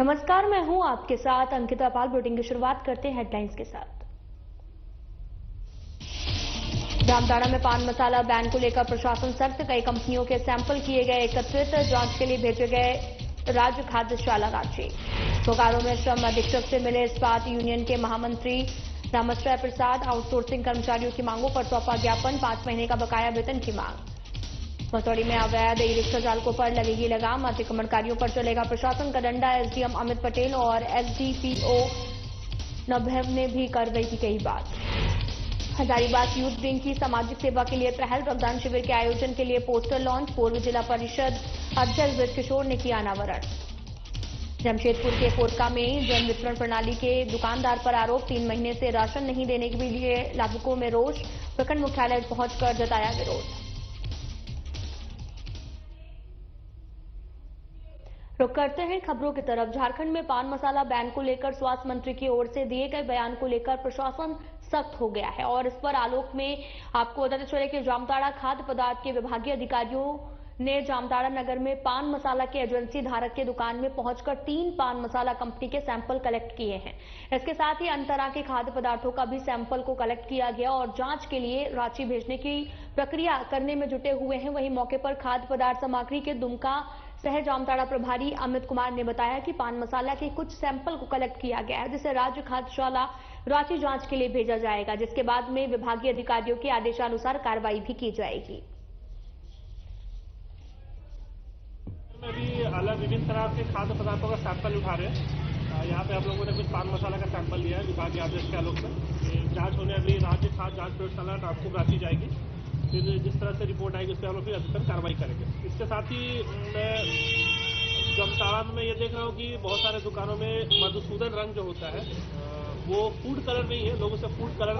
नमस्कार, मैं हूं आपके साथ अंकिता पाल। बुलेटिन की शुरुआत करते हैं हेडलाइंस के साथ। जामताड़ा में पान मसाला बैन को लेकर प्रशासन सख्त। कई कंपनियों के सैंपल किए गए एकत्रित, जांच के लिए भेजे गए राज्य खाद्यशाला रांची। बोकारो में श्रम अधीक्षक से मिले इस्पात यूनियन के महामंत्री रामाश्रय प्रसाद। आउटसोर्सिंग कर्मचारियों की मांगों पर सौंपा ज्ञापन, 5 महीने का बकाया वेतन की मांग। मसौड़ी में अवैध ई रिक्शा चालकों पर लगेगी लगाम, अतिक्रमणकारियों पर चलेगा प्रशासन का डंडा। एसडीएम अमित पटेल और एसडीपीओ नभेव ने भी कार्रवाई की कही बात। हजारीबाग यूथ विंग की सामाजिक सेवा के लिए पहल, रक्तदान शिविर के आयोजन के लिए पोस्टर लॉन्च। पूर्व जिला परिषद अध्यक्ष बृजकिशोर ने किया अनावरण। जमशेदपुर के कोरका में जन वितरण प्रणाली के दुकानदार पर आरोप, 3 महीने से राशन नहीं देने के लिए लाभुकों में रोष। प्रखंड मुख्यालय पहुंचकर जताया विरोध। रुक करते हैं खबरों की तरफ। झारखंड में पान मसाला बैन को लेकर स्वास्थ्य मंत्री की ओर से दिए गए बयान को लेकर प्रशासन सख्त हो गया है और इस पर आलोक में आपको बताते चले कि जामताड़ा खाद्य पदार्थ के विभागीय अधिकारियों ने जामताड़ा नगर में पान मसाला के एजेंसी धारक के दुकान में पहुंचकर 3 पान मसाला कंपनी के सैंपल कलेक्ट किए हैं। इसके साथ ही अन्य तरह के खाद्य पदार्थों का भी सैंपल को कलेक्ट किया गया और जांच के लिए रांची भेजने की प्रक्रिया करने में जुटे हुए हैं। वहीं मौके पर खाद्य पदार्थ सामग्री के दुमका शहर जामताड़ा प्रभारी अमित कुमार ने बताया कि पान मसाला के कुछ सैंपल को कलेक्ट किया गया है, जिसे राज्य खाद्यशाला रांची जांच के लिए भेजा जाएगा, जिसके बाद में विभागीय अधिकारियों के आदेशानुसार कार्रवाई भी की जाएगी। में भी अलग विभिन्न तरह के खाद्य पदार्थों का सैंपल उठा रहे हैं। यहाँ पे आप लोगों ने कुछ पान मसाला का सैंपल लिया है विभागीय आदेश के आलोक में। जांच होने अगली राज्य खाद्य जांच प्रयोगशाला नागपुर रांची जाएगी। फिर जिस तरह से रिपोर्ट आएगी उस पर हम लोग फिर अधिकतर कार्रवाई करेंगे। इसके साथ ही मैं जामताड़ा में ये देख रहा हूँ कि बहुत सारे दुकानों में मधुसूदन रंग जो होता है वो फूड कलर नहीं है, लोग उसे फूड कलर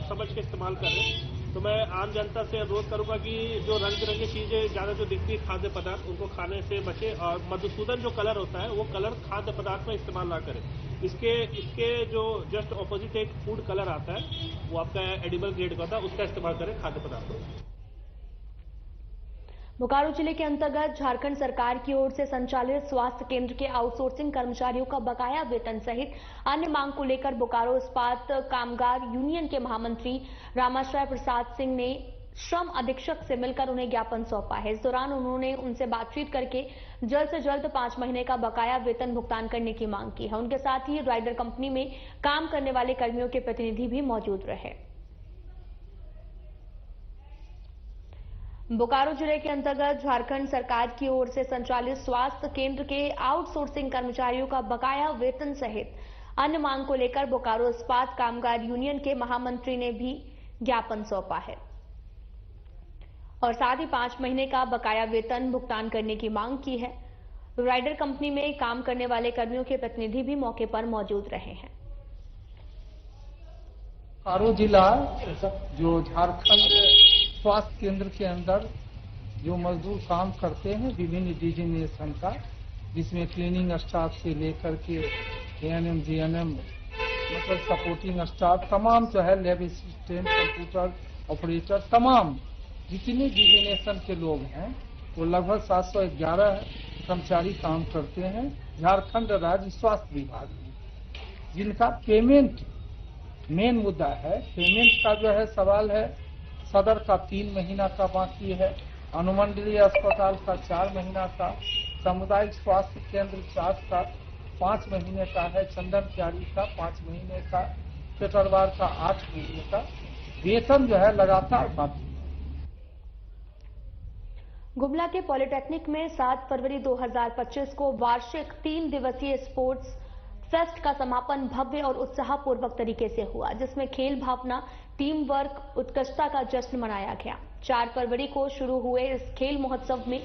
समझ के इस्तेमाल कर रहे हैं। तो मैं आम जनता से अनुरोध करूंगा कि जो रंग बिरंगी चीजें ज्यादा जो दिखती है खाद्य पदार्थ उनको खाने से बचे और मधुसूदन जो कलर होता है वो कलर खाद्य पदार्थ में इस्तेमाल ना करें। इसके जो जस्ट ऑपोजिट एक फूड कलर आता है वो आपका एडिबल ग्रेड का होता है, उसका इस्तेमाल करें खाद्य पदार्थों में। बोकारो जिले के अंतर्गत झारखंड सरकार की ओर से संचालित स्वास्थ्य केंद्र के आउटसोर्सिंग कर्मचारियों का बकाया वेतन सहित अन्य मांग को लेकर बोकारो इस्पात कामगार यूनियन के महामंत्री रामाश्रय प्रसाद सिंह ने श्रम अधीक्षक से मिलकर उन्हें ज्ञापन सौंपा है। इस दौरान उन्होंने उनसे बातचीत करके जल्द से जल्द 5 महीने का बकाया वेतन भुगतान करने की मांग की है। उनके साथ ही राइडर कंपनी में काम करने वाले कर्मियों के प्रतिनिधि भी मौजूद रहे। बोकारो जिले के अंतर्गत झारखंड सरकार की ओर से संचालित स्वास्थ्य केंद्र के आउटसोर्सिंग कर्मचारियों का बकाया वेतन सहित अन्य मांग को लेकर बोकारो इस्पात कामगार यूनियन के महामंत्री ने भी ज्ञापन सौंपा है और साथ ही 5 महीने का बकाया वेतन भुगतान करने की मांग की है। राइडर कंपनी में काम करने वाले कर्मियों के प्रतिनिधि भी मौके पर मौजूद रहे हैं। बोकारो जिला जो झारखंड स्वास्थ्य केंद्र के अंदर जो मजदूर काम करते हैं विभिन्न डिजिग्नेशन का, जिसमें क्लीनिंग स्टाफ से लेकर के एएनएम जीएनएम मतलब सपोर्टिंग स्टाफ तमाम जो है, लैब असिस्टेंट, कंप्यूटर ऑपरेटर, तमाम जितने डिजिग्नेशन के लोग हैं वो लगभग 711 कर्मचारी काम करते हैं झारखंड राज्य स्वास्थ्य विभाग में, जिनका पेमेंट मेन मुद्दा है। पेमेंट का जो है सवाल है, सदर का 3 महीना का बाकी है, अनुमंडलीय अस्पताल का 4 महीना का, सामुदायिक स्वास्थ्य केंद्र 4 का 5 महीने का है, चंदन क्यारी का 5 महीने का, पेटरवार का 8 महीने का वेतन जो है लगातार बाकी है। गुमला के पॉलिटेक्निक में 7 फरवरी 2025 को वार्षिक 3 दिवसीय स्पोर्ट्स फेस्ट का समापन भव्य और उत्साहपूर्वक तरीके से हुआ, जिसमें खेल भावना, टीम वर्क, उत्कृष्टता का जश्न मनाया गया। 4 फरवरी को शुरू हुए इस खेल महोत्सव में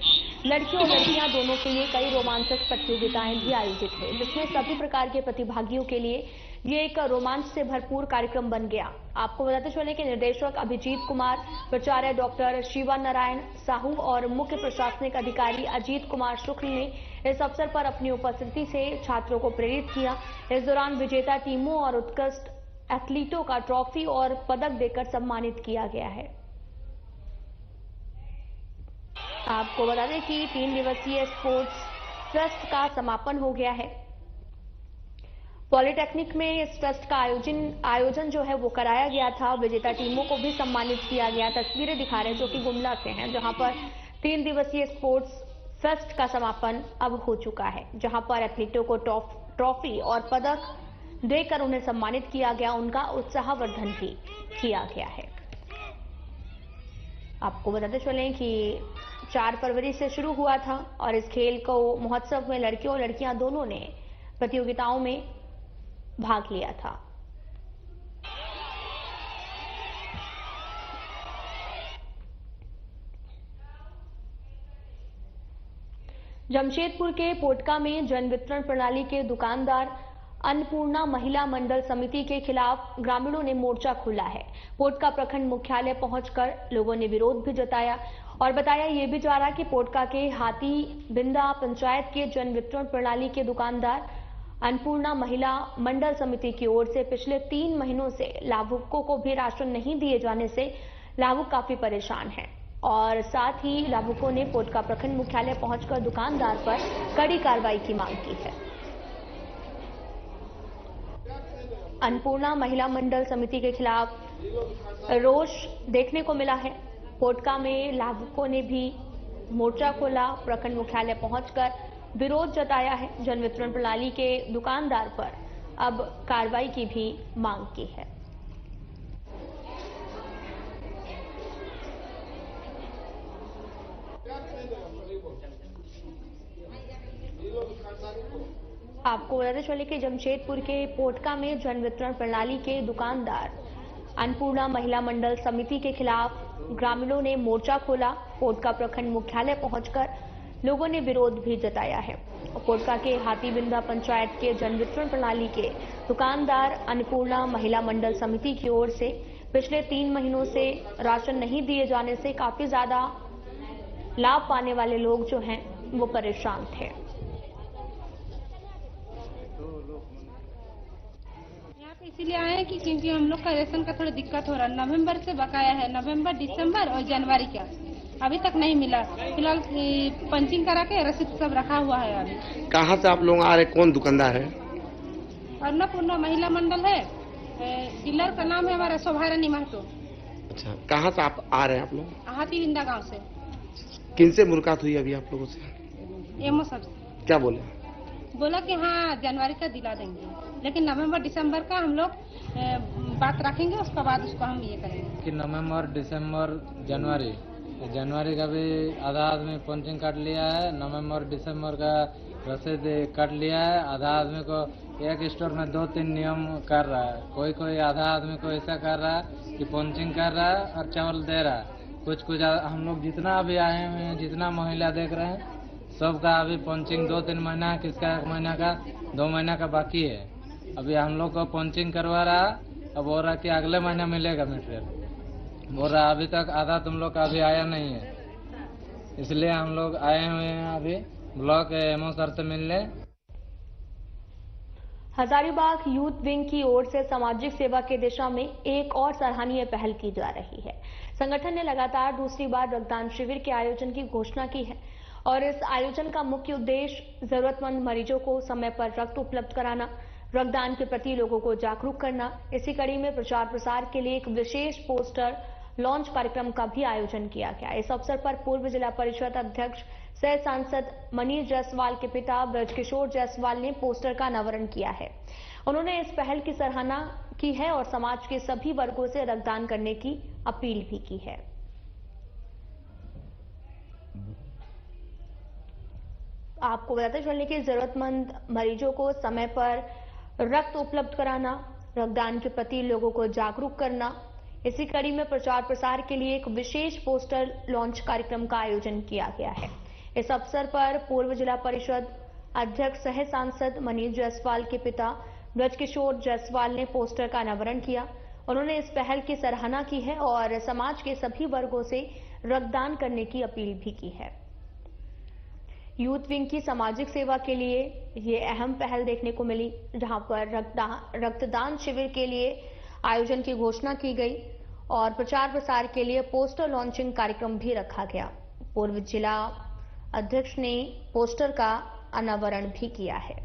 लड़कियों और लड़कियां दोनों के लिए कई रोमांचक प्रतियोगिताएं भी आयोजित हुई, जिसमें सभी प्रकार के प्रतिभागियों के लिए ये एक रोमांच से भरपूर कार्यक्रम बन गया। आपको बताते चले कि निर्देशक अभिजीत कुमार, प्राचार्य डॉक्टर शिवा नारायण साहू और मुख्य प्रशासनिक अधिकारी अजीत कुमार शुक्ल ने इस अवसर पर अपनी उपस्थिति से छात्रों को प्रेरित किया। इस दौरान विजेता टीमों और उत्कृष्ट एथलीटों का ट्रॉफी और पदक देकर सम्मानित किया गया है। आपको बता दें कि 3 दिवसीय स्पोर्ट्स फेस्ट का समापन हो गया है पॉलिटेक्निक में इस फेस्ट का आयोजन जो है वो कराया गया था। विजेता टीमों को भी सम्मानित किया गया। तस्वीरें दिखा रहे हैं जो कि गुमला से हैं, जहां पर 3 दिवसीय स्पोर्ट्स फेस्ट का समापन अब हो चुका है, जहां पर एथलीटों को ट्रॉफी और पदक देकर उन्हें सम्मानित किया गया। उनका उत्साहवर्धन भी किया गया है। आपको बताते चलें कि 4 फरवरी से शुरू हुआ था और इस खेल को महोत्सव में लड़के और लड़कियां दोनों ने प्रतियोगिताओं में भाग लिया था। जमशेदपुर के पोटका में जन वितरण प्रणाली के दुकानदार अन्नपूर्णा महिला मंडल समिति के खिलाफ ग्रामीणों ने मोर्चा खोला है। पोटका प्रखंड मुख्यालय पहुंचकर लोगों ने विरोध भी जताया और बताया ये भी जा रहा कि पोटका के हाथी बिंदा पंचायत के जन वितरण प्रणाली के दुकानदार अन्नपूर्णा महिला मंडल समिति की ओर से पिछले 3 महीनों से लाभुकों को भी राशन नहीं दिए जाने से लाभुक काफी परेशान हैं और साथ ही लाभुकों ने पोटका प्रखंड मुख्यालय पहुंचकर दुकानदार पर कड़ी कार्रवाई की मांग की है। अन्नपूर्णा महिला मंडल समिति के खिलाफ रोष देखने को मिला है। पोटका में लाभुकों ने भी मोर्चा खोला, प्रखंड मुख्यालय पहुंचकर विरोध जताया है। जन वितरण प्रणाली के दुकानदार पर अब कार्रवाई की भी मांग की है। आपको बताते चले कि जमशेदपुर के पोटका में जन वितरण प्रणाली के दुकानदार अन्नपूर्णा महिला मंडल समिति के खिलाफ ग्रामीणों ने मोर्चा खोला। पोटका प्रखंड मुख्यालय पहुंचकर लोगों ने विरोध भी जताया है। पोटका के हाथीबिंदा पंचायत के जन वितरण प्रणाली के दुकानदार अन्नपूर्णा महिला मंडल समिति की ओर से पिछले 3 महीनों से राशन नहीं दिए जाने से काफी ज्यादा लाभ पाने वाले लोग जो हैं वो परेशान थे। इसीलिए आए हैं कि क्योंकि हम लोग का राशन का थोड़ा दिक्कत हो रहा है। नवंबर से बकाया है, नवंबर, दिसंबर और जनवरी का अभी तक नहीं मिला। फिलहाल पंचिंग करा के रसीद सब रखा हुआ है। अभी कहाँ से आप लोग आ रहे, कौन दुकानदार है? अन्नपूर्णा महिला मंडल है, डीलर का नाम है हमारा शोभारानी महतो। अच्छा, कहाँ से आप आ रहे हैं आप लोग? हाथीबिंदा गांव से। किन से मुलाकात हुई अभी आप लोगों से? एमओ साहब से। क्या बोला कि हाँ जनवरी का दिला देंगे, लेकिन नवंबर दिसंबर का हम लोग बात रखेंगे, उसके बाद उसको हम ये करेंगे कि नवंबर दिसंबर जनवरी का भी आधा आदमी पंचिंग काट लिया है। नवंबर दिसंबर का रसीद काट लिया है। आधा आदमी को एक स्टोर में 2-3 नियम कर रहा है। कोई आधा आदमी को ऐसा कर रहा है कि पंचिंग कर रहा है और चावल दे रहा है। कुछ हम लोग जितना अभी आए हुए हैं, जितना महिला देख रहे हैं, सबका अभी पंचिंग 2-3 महीना, किसका 1 महीना का, 2 महीना का बाकी है। अभी हम लोग को पंचिंग करवा रहा, अब बोल रहा कि अगले महीना मिलेगा मटेरियल। बोल रहा अभी तक आधा तुम लोग का अभी आया नहीं है, इसलिए हम लोग आए हुए हैं अभी ब्लॉक एमओ सर से मिलने। हजारीबाग यूथ विंग की ओर से सामाजिक सेवा की दिशा में एक और सराहनीय पहल की जा रही है। संगठन ने लगातार दूसरी बार रक्तदान शिविर के आयोजन की घोषणा की है और इस आयोजन का मुख्य उद्देश्य जरूरतमंद मरीजों को समय पर रक्त उपलब्ध कराना, रक्तदान के प्रति लोगों को जागरूक करना। इसी कड़ी में प्रचार प्रसार के लिए एक विशेष पोस्टर लॉन्च कार्यक्रम का भी आयोजन किया गया। इस अवसर पर पूर्व जिला परिषद अध्यक्ष सह सांसद मनीष जायसवाल के पिता ब्रजकिशोर जायसवाल ने पोस्टर का अनावरण किया है। उन्होंने इस पहल की सराहना की है और समाज के सभी वर्गों से रक्तदान करने की अपील भी की है। आपको बताते चलने की जरूरतमंद मरीजों को समय पर रक्त उपलब्ध कराना, रक्तदान के प्रति लोगों को जागरूक करना। इसी कड़ी में प्रचार प्रसार के लिए एक विशेष पोस्टर लॉन्च कार्यक्रम का आयोजन किया गया है। इस अवसर पर पूर्व जिला परिषद अध्यक्ष सह सांसद मनीष जायसवाल के पिता ब्रजकिशोर जायसवाल ने पोस्टर का अनावरण किया। उन्होंने इस पहल की सराहना की है और समाज के सभी वर्गों से रक्तदान करने की अपील भी की है। यूथ विंग की सामाजिक सेवा के लिए ये अहम पहल देखने को मिली, जहां पर रक्तदान शिविर के लिए आयोजन की घोषणा की गई और प्रचार प्रसार के लिए पोस्टर लॉन्चिंग कार्यक्रम भी रखा गया। पूर्व जिला अध्यक्ष ने पोस्टर का अनावरण भी किया है।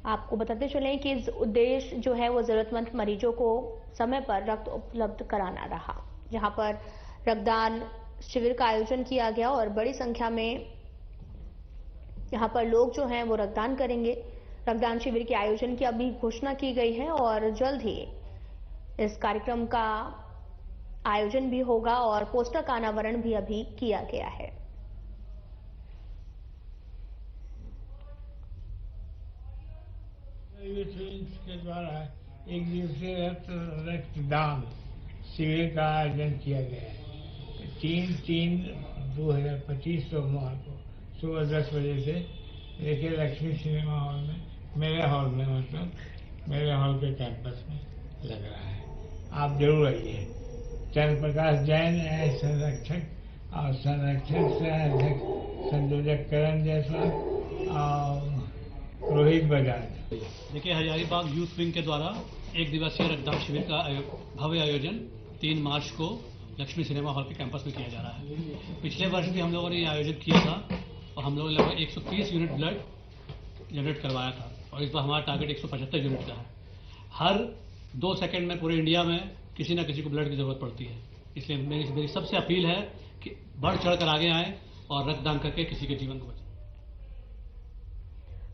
आपको बताते चलें कि इस उद्देश्य जो है वो जरूरतमंद मरीजों को समय पर रक्त उपलब्ध कराना रहा, जहां पर रक्तदान शिविर का आयोजन किया गया और बड़ी संख्या में यहां पर लोग जो हैं वो रक्तदान करेंगे। रक्तदान शिविर के आयोजन की अभी घोषणा की गई है और जल्द ही इस कार्यक्रम का आयोजन भी होगा और पोस्टर का अनावरण भी अभी किया गया है। के द्वारा एक दिवसीय रक्तदान शिविर का आयोजन किया गया है। 3/3/2025 सोमवार को सुबह 10 बजे से देखिए लक्ष्मी सिनेमा हॉल में, मेरे हॉल में, मतलब मेरे हॉल के कैंपस में लग रहा है। आप जरूर आइए। चंद्र प्रकाश जैन है संरक्षक और संरक्षक से अध्यक्ष संयोजक करण जायसवाल और रोहित बजाज। देखिए, हजारीबाग यूथ विंग के द्वारा एक दिवसीय रक्तदान शिविर का भव्य आयोजन 3 मार्च को लक्ष्मी सिनेमा हॉल के कैंपस में किया जा रहा है। पिछले वर्ष भी हम लोगों ने ये आयोजन किया था और हम लोगों ने लगभग 130 यूनिट ब्लड जनरेट करवाया था और इस बार हमारा टारगेट 175 यूनिट का है। हर 2 सेकंड में पूरे इंडिया में किसी न किसी को ब्लड की जरूरत पड़ती है, इसलिए मेरी सबसे अपील है कि बढ़ चढ़ कर आगे आएं और रक्तदान करके किसी के जीवन को बचाएं।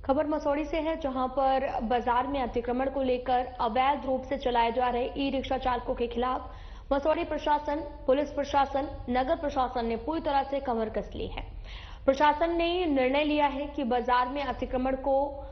खबर मसौड़ी से है, जहां पर बाजार में अतिक्रमण को लेकर अवैध रूप से चलाए जा रहे ई रिक्शा चालकों के खिलाफ मसौड़ी प्रशासन, पुलिस प्रशासन, नगर प्रशासन ने पूरी तरह से कमर कस ली है। प्रशासन ने निर्णय लिया है कि बाजार में अतिक्रमण को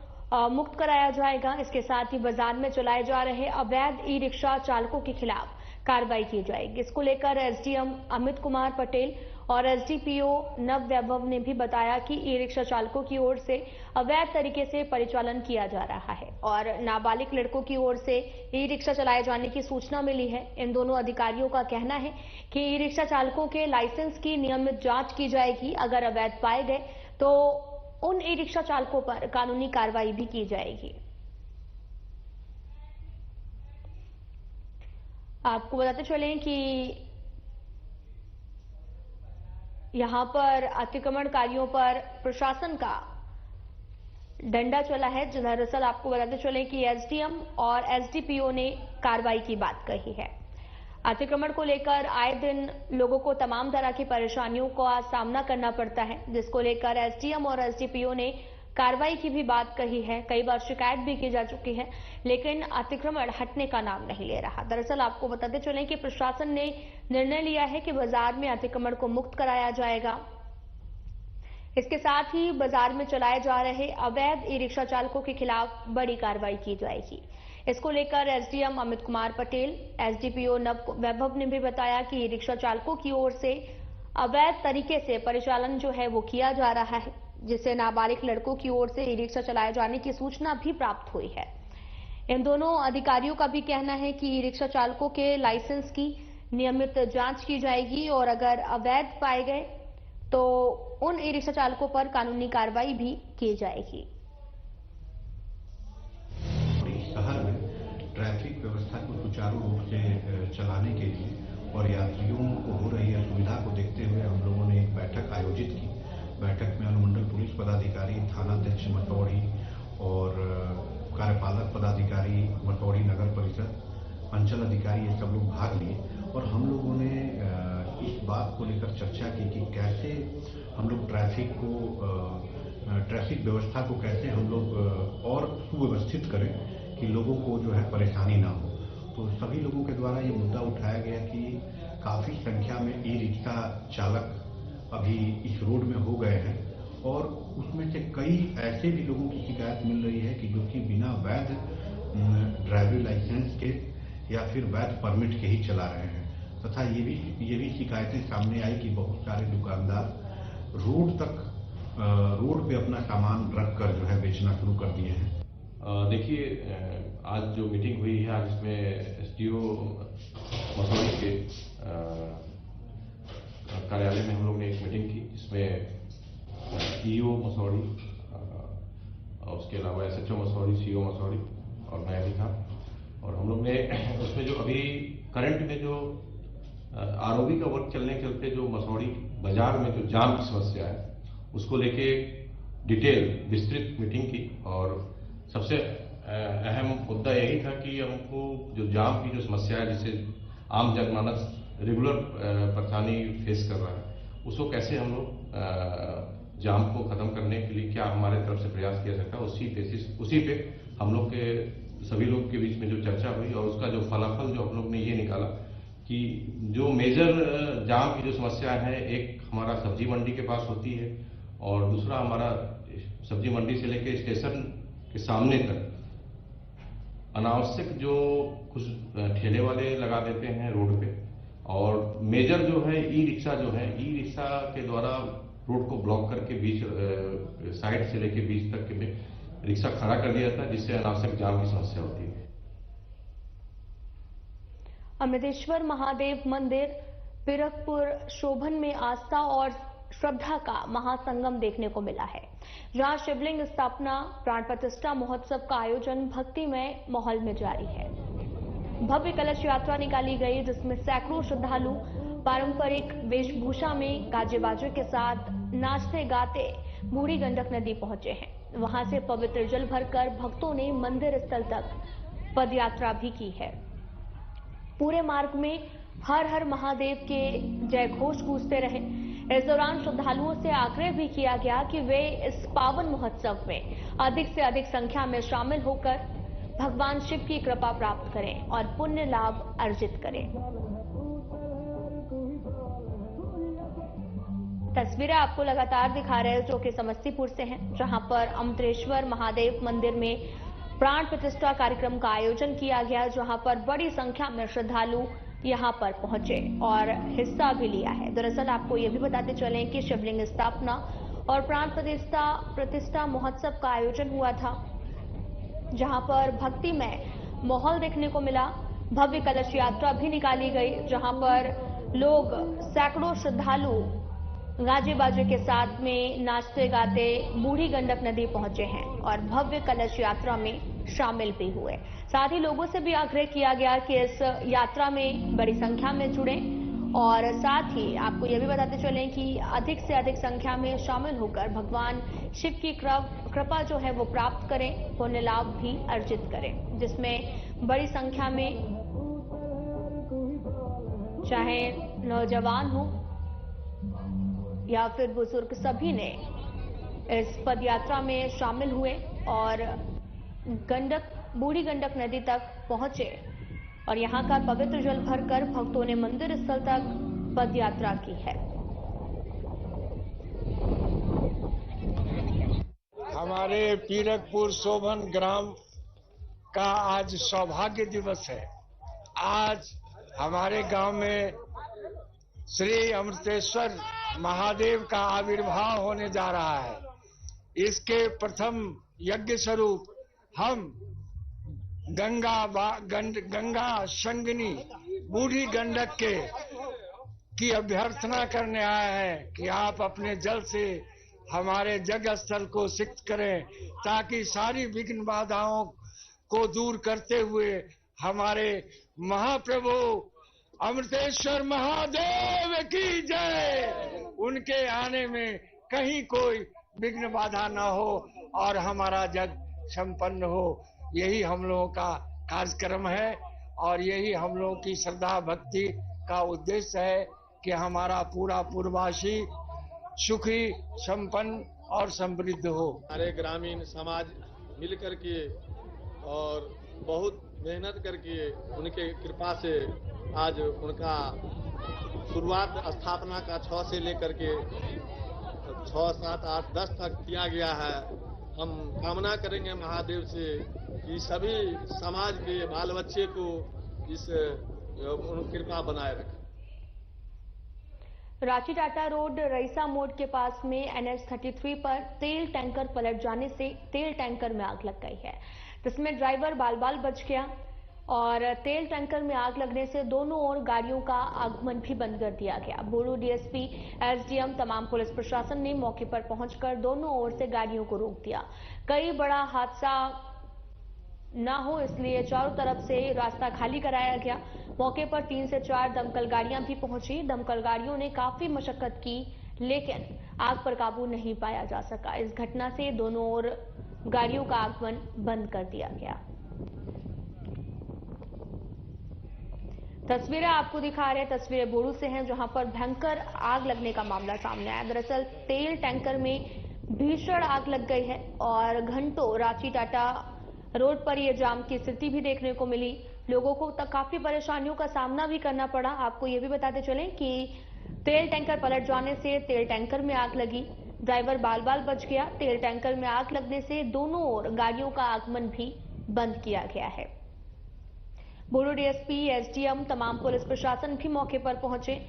मुक्त कराया जाएगा। इसके साथ ही बाजार में चलाए जा रहे अवैध ई रिक्शा चालकों के खिलाफ कार्रवाई की जाएगी। इसको लेकर एसडीएम अमित कुमार पटेल और एसडीपीओ नव वैभव ने भी बताया कि ई रिक्शा चालकों की ओर से अवैध तरीके से परिचालन किया जा रहा है और नाबालिग लड़कों की ओर से ई रिक्शा चलाए जाने की सूचना मिली है। इन दोनों अधिकारियों का कहना है कि ई रिक्शा चालकों के लाइसेंस की नियमित जांच की जाएगी। अगर अवैध पाए गए तो उन ई रिक्शा चालकों पर कानूनी कार्रवाई भी की जाएगी। आपको बताते चलें कि यहां पर अतिक्रमणकारियों पर प्रशासन का डंडा चला है। दरअसल आपको बताते चलें कि एसडीएम और एसडीपीओ ने कार्रवाई की बात कही है। अतिक्रमण को लेकर आए दिन लोगों को तमाम तरह की परेशानियों का सामना करना पड़ता है, जिसको लेकर एसडीएम और एसडीपीओ ने कार्रवाई की भी बात कही है। कई बार शिकायत भी की जा चुकी है, लेकिन अतिक्रमण हटने का नाम नहीं ले रहा। दरअसल आपको बताते चलें कि प्रशासन ने निर्णय लिया है कि बाजार में अतिक्रमण को मुक्त कराया जाएगा। इसके साथ ही बाजार में चलाए जा रहे अवैध ई रिक्शा चालकों के खिलाफ बड़ी कार्रवाई की जाएगी। इसको लेकर एसडीएम अमित कुमार पटेल, एसडीपीओ नव वैभव ने भी बताया कि ई रिक्शा चालकों की ओर से अवैध तरीके से परिचालन जो है वो किया जा रहा है, जिससे नाबालिग लड़कों की ओर से ई रिक्शा चलाए जाने की सूचना भी प्राप्त हुई है। इन दोनों अधिकारियों का भी कहना है कि ई रिक्शा चालकों के लाइसेंस की नियमित जांच की जाएगी और अगर अवैध पाए गए तो उन ई रिक्शा चालकों पर कानूनी कार्रवाई भी की जाएगी। शहर में ट्रैफिक व्यवस्था को सुचारू रूप से चलाने के लिए और यात्रियों को हो रही असुविधा को देखते हुए हम लोगों ने एक बैठक आयोजित की। बैठक में अनुमंडल पुलिस पदाधिकारी, थानाध्यक्ष मसौड़ी और कार्यपालक पदाधिकारी मसौड़ी नगर परिषद, अंचल अधिकारी, ये सब लोग भाग लिए और हम लोगों ने इस बात को लेकर चर्चा की कि कैसे हम लोग ट्रैफिक व्यवस्था को कैसे हम लोग और सुव्यवस्थित करें कि लोगों को जो है परेशानी ना हो। तो सभी लोगों के द्वारा ये मुद्दा उठाया गया कि काफी संख्या में ई रिक्शा चालक अभी इस रोड में हो गए हैं और उसमें से कई ऐसे भी लोगों की शिकायत मिल रही है कि जो कि बिना वैध ड्राइविंग लाइसेंस के या फिर वैध परमिट के ही चला रहे हैं। तथा ये भी शिकायतें सामने आई कि बहुत सारे दुकानदार रोड पे अपना सामान रख कर जो है बेचना शुरू कर दिए हैं। देखिए, आज जो मीटिंग हुई है, आज इसमें एसडीओ मसौड़ी के कार्यालय में हम लोग ने एक मीटिंग की, जिसमें ईओ मसौड़ी और उसके अलावा एसएचओ मसौड़ी, सीओ मसौड़ी और मैं भी था। और हम लोग ने उसमें जो अभी करंट में जो आरओबी का वर्क चलने के चलते जो मसौड़ी बाजार में जो जाम की समस्या है, उसको लेके डिटेल विस्तृत मीटिंग की और सबसे अहम मुद्दा यही था कि हमको जो जाम की जो समस्या है, जिसे आम जनमानस रेगुलर परेशानी फेस कर रहा है, उसको कैसे हम लोग जाम को खत्म करने के लिए क्या हमारे तरफ से प्रयास किया सकता है, उसी पे हम लोग के सभी लोग के बीच में जो चर्चा हुई और उसका जो फलाफल जो हम लोग ने ये निकाला कि जो मेजर जाम की जो समस्या है, एक हमारा सब्जी मंडी के पास होती है और दूसरा हमारा सब्जी मंडी से लेकर स्टेशन के सामने तक अनावश्यक जो कुछ ठेले वाले लगा देते हैं रोड पे, और मेजर जो है ई रिक्शा के द्वारा रोड को ब्लॉक करके बीच साइड से लेके बीच तक के रिक्शा खड़ा कर दिया जाता है, जिससे अनावश्यक जाम की समस्या होती है। अमृतेश्वर महादेव मंदिर पीरकपुर शोभन में आस्था और श्रद्धा का महासंगम देखने को मिला है, जहां शिवलिंग स्थापना प्राण प्रतिष्ठा महोत्सव का आयोजन भक्तिमय माहौल में जारी है। भव्य कलश यात्रा निकाली गई, जिसमें सैकड़ों श्रद्धालु पारंपरिक वेशभूषा में गाजे बाजे के साथ नाचते गाते बूढ़ी गंडक नदी पहुंचे हैं। वहां से पवित्र जल भरकर भक्तों ने मंदिर स्थल तक पदयात्रा भी की है। पूरे मार्ग में हर हर महादेव के जय घोष गूंजते रहे। इस दौरान श्रद्धालुओं से आग्रह भी किया गया कि वे इस पावन महोत्सव में अधिक से अधिक संख्या में शामिल होकर भगवान शिव की कृपा प्राप्त करें और पुण्य लाभ अर्जित करें। तस्वीरें आपको लगातार दिखा रहे हैं जो कि समस्तीपुर से हैं, जहां पर अमृतेश्वर महादेव मंदिर में प्राण प्रतिष्ठा कार्यक्रम का आयोजन किया गया, जहां पर बड़ी संख्या में श्रद्धालु यहां पर पहुंचे और हिस्सा भी लिया है। दरअसल आपको यह भी बताते चलें कि शिवलिंग स्थापना और प्राण प्रतिष्ठा महोत्सव का आयोजन हुआ था, जहां पर भक्तिमय माहौल देखने को मिला। भव्य कलश यात्रा भी निकाली गई, जहां पर लोग सैकड़ों श्रद्धालु गाजे बाजे के साथ में नाचते गाते बूढ़ी गंडक नदी पहुंचे हैं और भव्य कलश यात्रा में शामिल भी हुए। साथ ही लोगों से भी आग्रह किया गया कि इस यात्रा में बड़ी संख्या में जुड़ें और साथ ही आपको यह भी बताते चलें कि अधिक से अधिक संख्या में शामिल होकर भगवान शिव की कृपा जो है वो प्राप्त करें, पुण्य लाभ भी अर्जित करें, जिसमें बड़ी संख्या में चाहे नौजवान हो या फिर बुजुर्ग, सभी ने इस पदयात्रा में शामिल हुए और बूढ़ी गंडक नदी तक पहुंचे और यहां का पवित्र जल भरकर भक्तों ने मंदिर स्थल तक पदयात्रा की है। हमारे पीरकपुर शोभन ग्राम का आज सौभाग्य दिवस है। आज हमारे गांव में श्री अमृतेश्वर महादेव का आविर्भाव होने जा रहा है। इसके प्रथम यज्ञ स्वरूप हम गंगा संगनी बूढ़ी गंडक की अभ्यर्थना करने आए हैं कि आप अपने जल से हमारे जग स्थल को सिक्त करें, ताकि सारी विघ्न बाधाओं को दूर करते हुए हमारे महाप्रभु अमृतेश्वर महादेव की जय, उनके आने में कहीं कोई विघ्न बाधा न हो और हमारा जग संपन्न हो। यही हम लोगों का कार्यक्रम है और यही हम लोगों की श्रद्धा भक्ति का उद्देश्य है कि हमारा पूरा पूर्ववासी सुखी, संपन्न और समृद्ध हो। हमारे ग्रामीण समाज मिलकर के और बहुत मेहनत करके उनके कृपा से आज उनका शुरुआत स्थापना का 6 से लेकर के 6, 7, 8, 10 तक किया गया है। हम कामना करेंगे महादेव से कि सभी समाज के बाल बच्चे को इस कृपा बनाए रखें। रांची टाटा रोड रईसा मोड़ के पास में NH-33 पर तेल टैंकर पलट जाने से तेल टैंकर में आग लग गई है, जिसमें ड्राइवर बाल बच गया और तेल टैंकर में आग लगने से दोनों ओर गाड़ियों का आगमन भी बंद कर दिया गया। बोरू डीएसपी, एसडीएम, तमाम पुलिस प्रशासन ने मौके पर पहुंचकर दोनों ओर से गाड़ियों को रोक दिया। कई बड़ा हादसा न हो इसलिए चारों तरफ से रास्ता खाली कराया गया। मौके पर 3 से 4 दमकल गाड़ियां भी पहुंची। दमकल गाड़ियों ने काफी मशक्कत की, लेकिन आग पर काबू नहीं पाया जा सका। इस घटना से दोनों ओर गाड़ियों का आगमन बंद कर दिया गया। तस्वीरें आपको दिखा रहे हैं, तस्वीरें बोड़ू से हैं, जहां पर भयंकर आग लगने का मामला सामने आया। दरअसल तेल टैंकर में भीषण आग लग गई है और घंटों रांची टाटा रोड पर यह जाम की स्थिति भी देखने को मिली। लोगों को काफी परेशानियों का सामना भी करना पड़ा। आपको ये भी बताते चलें कि तेल टैंकर पलट जाने से तेल टैंकर में आग लगी, ड्राइवर बाल बाल बच गया। तेल टैंकर में आग लगने से दोनों ओर गाड़ियों का आगमन भी बंद किया गया है। बोड़ो डीएसपी, एसडीएम, तमाम पुलिस प्रशासन भी मौके पर पहुंचे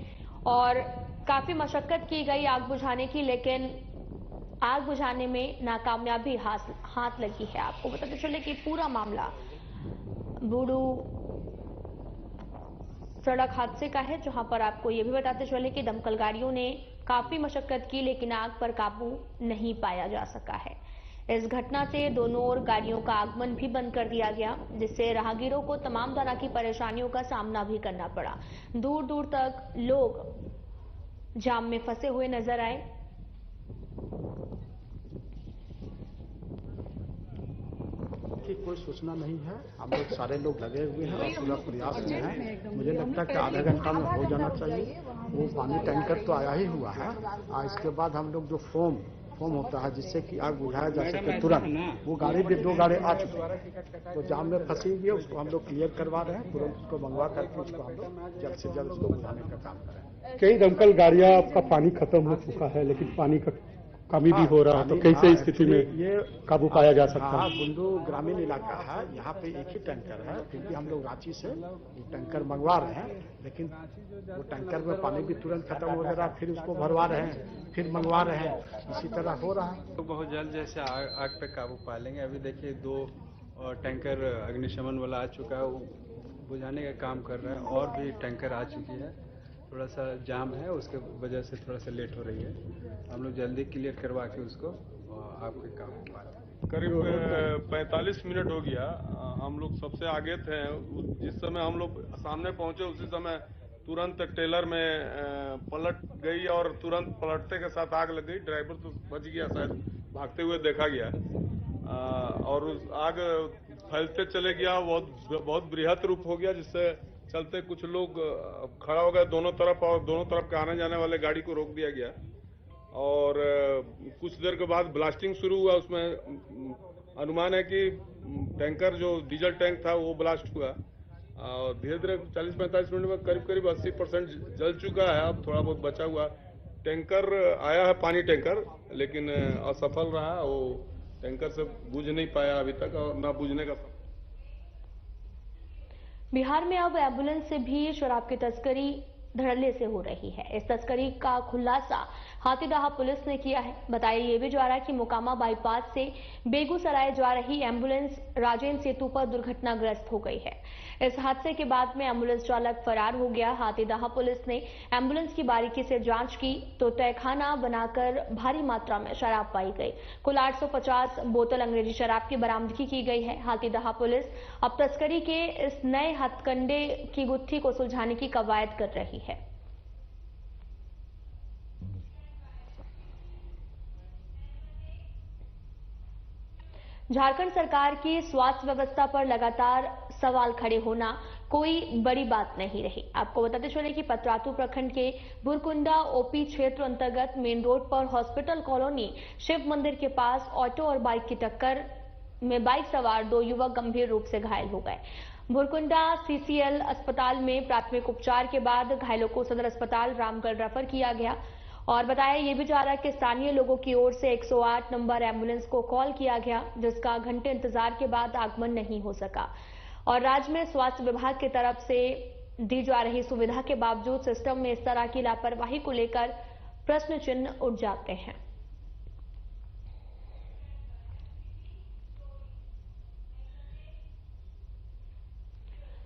और काफी मशक्कत की गई आग बुझाने की, लेकिन आग बुझाने में नाकामयाबी हाथ लगी है। आपको बताते चले कि पूरा मामला बोड़ो सड़क हादसे का है, जहां पर आपको ये भी बताते चले कि दमकल गाड़ियों ने काफी मशक्कत की, लेकिन आग पर काबू नहीं पाया जा सका है। इस घटना से दोनों ओर गाड़ियों का आगमन भी बंद कर दिया गया, जिससे राहगीरों को तमाम तरह की परेशानियों का सामना भी करना पड़ा। दूर दूर तक लोग जाम में फंसे हुए नजर आए। की कोई सूचना नहीं है। हम लोग सारे लोग लगे हुए हैं और पूरा प्रयास में हैं। मुझे लगता है कि आधा घंटा में हो जाना चाहिए। वो पानी टैंकर तो आया ही हुआ है और इसके बाद हम लोग जो फोम होता है जिससे कि आग बुझाया जा सके तुरंत, वो गाड़ी भी 2 गाड़ी आ चुकी है। तो जाम में फंसी हुई है, उसको हम लोग क्लियर करवा रहे हैं। तुरंत उसको मंगवा करके उसको हम लोग जल्द से जल्द उसको बुझाने का काम करें। कई दमकल गाड़ियां का पानी खत्म हो चुका है, लेकिन पानी का कमी भी हो रहा है, तो कैसे स्थिति में ये काबू पाया जा सकता है? बुंदू ग्रामीण इलाका है, यहाँ पे एक ही टैंकर है, क्योंकि हम लोग रांची से टैंकर मंगवा रहे हैं, लेकिन वो टैंकर में पानी भी तुरंत खत्म हो रहा है, फिर उसको भरवा रहे हैं, फिर मंगवा रहे हैं, इसी तरह हो रहा है। तो बहुत जल्द जैसे आग पे काबू पा लेंगे। अभी देखिए 2 टैंकर अग्निशमन वाला आ चुका है, वो बुझाने का काम कर रहे हैं, और भी टैंकर आ चुकी है। थोड़ा सा जाम है, उसके वजह से थोड़ा सा लेट हो रही है। हम लोग जल्दी क्लियर करवा के उसको आपके काम पाते। करीब 45 मिनट हो गया। हम लोग सबसे आगे थे। जिस समय हम लोग सामने पहुंचे उसी समय तुरंत टेलर में पलट गई और तुरंत पलटते के साथ आग लग गई। ड्राइवर तो बच गया, शायद भागते हुए देखा गया, और उस आग फैलते चले गया। बहुत बृहद रूप हो गया, जिससे चलते कुछ लोग खड़ा हो गए दोनों तरफ, और दोनों तरफ के आने जाने वाले गाड़ी को रोक दिया गया। और कुछ देर के बाद ब्लास्टिंग शुरू हुआ। उसमें अनुमान है कि टैंकर जो डीजल टैंक था वो ब्लास्ट हुआ, और धीरे धीरे 40-45 मिनट में करीब 80% जल चुका है। अब थोड़ा बहुत बचा हुआ। टैंकर आया है, पानी टैंकर, लेकिन असफल रहा। वो टैंकर से बुझ नहीं पाया अभी तक, और न बुझने का। बिहार में अब एम्बुलेंस से भी शराब की तस्करी धड़ल्ले से हो रही है। इस तस्करी का खुलासा हाथीदह पुलिस ने किया है। बताया ये भी जा रहा है कि मोकामा बाईपास से बेगूसराय जा रही एम्बुलेंस राजेंद्र सेतु पर दुर्घटनाग्रस्त हो गई है। इस हादसे के बाद में एम्बुलेंस चालक फरार हो गया। हाथीदह पुलिस ने एम्बुलेंस की बारीकी से जांच की तो तहखाना बनाकर भारी मात्रा में शराब पाई गई। कुल 850 बोतल अंग्रेजी शराब की बरामदगी की गई है। हाथीदह पुलिस अब तस्करी के इस नए हथकंडे की गुत्थी को सुलझाने की कवायद कर रही है। झारखंड सरकार की स्वास्थ्य व्यवस्था पर लगातार सवाल खड़े होना कोई बड़ी बात नहीं रही। आपको बताते चले कि पतरातू प्रखंड के बुरकुंडा ओपी क्षेत्र अंतर्गत मेन रोड पर हॉस्पिटल कॉलोनी शिव मंदिर के पास ऑटो और बाइक की टक्कर में बाइक सवार 2 युवक गंभीर रूप से घायल हो गए। बुरकुंडा सीसीएल अस्पताल में प्राथमिक उपचार के बाद घायलों को सदर अस्पताल रामगढ़ रेफर किया गया। और बताया ये भी जा रहा है कि स्थानीय लोगों की ओर से 108 नंबर एम्बुलेंस को कॉल किया गया, जिसका घंटे इंतजार के बाद आगमन नहीं हो सका। और राज्य में स्वास्थ्य विभाग की तरफ से दी जा रही सुविधा के बावजूद सिस्टम में इस तरह की लापरवाही को लेकर प्रश्न चिन्ह उठ जाते हैं।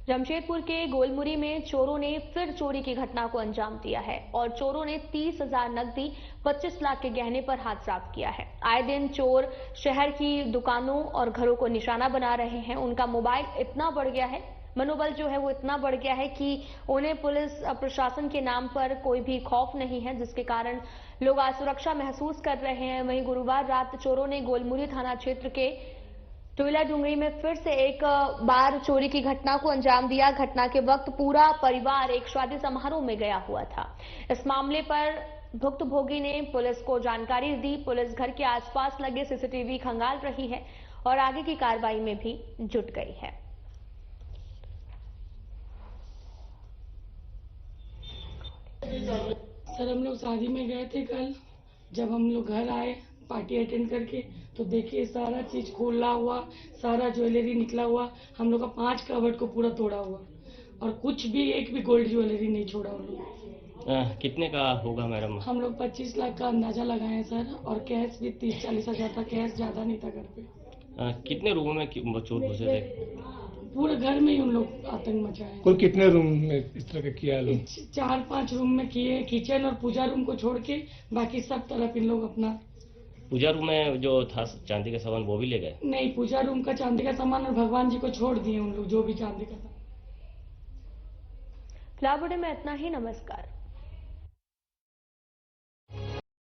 जमशेदपुर के गोलमुरी में चोरों ने फिर चोरी की घटना को अंजाम दिया है और चोरों ने 30,000 नकदी 25 लाख के गहने पर हाथ साफ किया है। आए दिन चोर शहर की दुकानों और घरों को निशाना बना रहे हैं। उनका मोबाइल इतना बढ़ गया है, मनोबल जो है वो इतना बढ़ गया है कि उन्हें पुलिस प्रशासन के नाम पर कोई भी खौफ नहीं है, जिसके कारण लोग असुरक्षा महसूस कर रहे हैं। वहीं गुरुवार रात चोरों ने गोलमुरी थाना क्षेत्र के टोयला डुंगरी में फिर से एक बार चोरी की घटना को अंजाम दिया। घटना के वक्त पूरा परिवार एक शादी समारोह में गया हुआ था। इस मामले पर भुक्तभोगी ने पुलिस को जानकारी दी। पुलिस घर के आसपास लगे सीसीटीवी खंगाल रही है और आगे की कार्रवाई में भी जुट गई है। सर, हम लोग शादी में गए थे कल। जब हम लोग घर आए पार्टी अटेंड करके तो देखिए सारा चीज खोला हुआ, सारा ज्वेलरी निकला हुआ। हम लोग का 5 कवर्ड को पूरा तोड़ा हुआ और कुछ भी एक भी गोल्ड ज्वेलरी नहीं छोड़ा हम लोग। कितने का होगा मैडम? हम लोग 25 लाख का अंदाजा लगाए सर, और कैश भी 30-40 हजार था। कैश ज्यादा नहीं था घर पे। कितने रूमों में चोर घुसे थे? पूरे घर में ही उन लोग आतंक मचाए। कुल कितने रूम में इस तरह के किया लोग? 4-5 रूम में किए, किचन और पूजा रूम को छोड़ के बाकी सब तरफ इन लोग अपना। पूजा रूम में जो था चांदी का सामान वो भी ले गए? नहीं, पूजा रूम का चांदी का सामान और भगवान जी को छोड़ दिए उन लोग, जो भी चांदी का था। फिलहाल में इतना ही। नमस्कार।